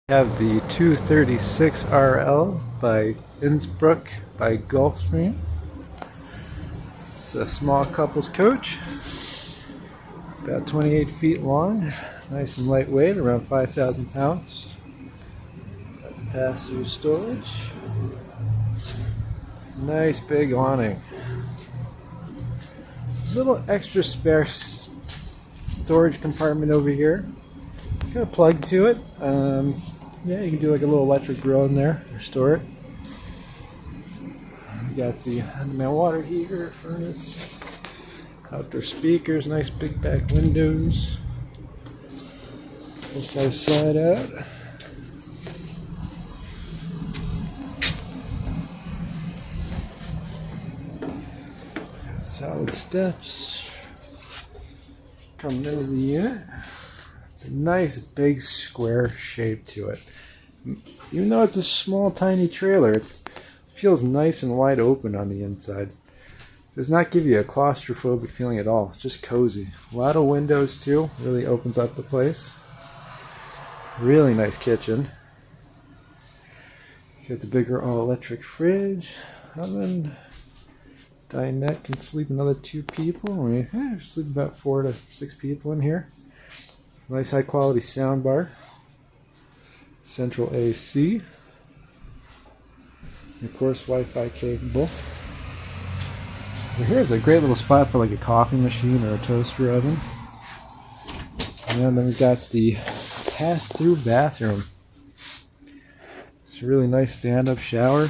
Have the 236RL by Innsbruck by Gulfstream. It's a small couples coach, about 28 feet long, nice and lightweight, around 5,000 pounds. Got the pass-through storage. Nice big awning. Little extra spare storage compartment over here. Got a plug to it. Yeah, you can do like a little electric grill in there or store it. We got the on-demand water heater, furnace, outdoor speakers, nice big back windows. Full size slide out. Got solid steps. Coming into the unit. It's a nice big square shape to it. Even though it's a small tiny trailer, it feels nice and wide open on the inside. Does not give you a claustrophobic feeling at all. It's just cozy. A lot of windows too. Really opens up the place. Really nice kitchen. Got the bigger all-electric fridge, oven. Dinette can sleep another 2 people. I mean, sleep about 4 to 6 people in here. Nice high quality sound bar. Central AC. And of course Wi-Fi capable. And here's a great little spot for like a coffee machine or a toaster oven. And then we've got the pass-through bathroom. It's a really nice stand-up shower.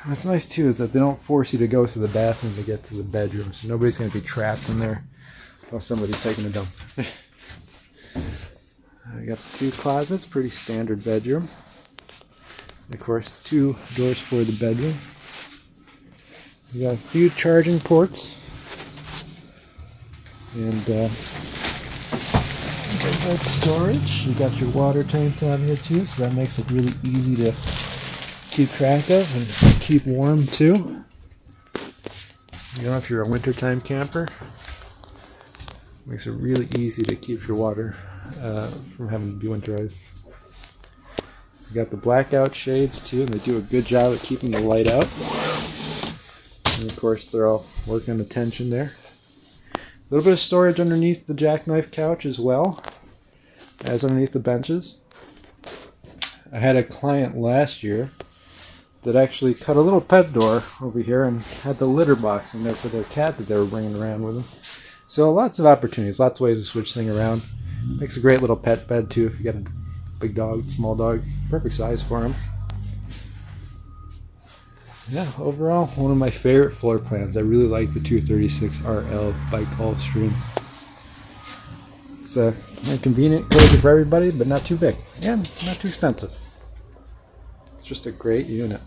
What's nice too is that they don't force you to go to the bathroom to get to the bedroom, so nobody's going to be trapped in there while somebody's taking a dump. I got 2 closets, pretty standard bedroom. And of course, 2 doors for the bedroom. We got a few charging ports, and got storage. You got your water tank down here too, so that makes it really easy to keep track of and keep warm too. You know, if you're a wintertime camper, makes it really easy to keep your water from having to be winterized. You got the blackout shades too, and they do a good job at keeping the light out. And of course, they're all working the tension there. A little bit of storage underneath the jackknife couch as well as underneath the benches. I had a client last year that actually cut a little pet door over here and had the litter box in there for their cat that they were bringing around with them. So lots of opportunities, lots of ways to switch things around. Makes a great little pet bed too if you got a big dog, small dog. Perfect size for him. Yeah, overall, one of my favorite floor plans. I really like the 236RL by Gulfstream. It's convenient, cozy for everybody, but not too big and not too expensive. It's just a great unit.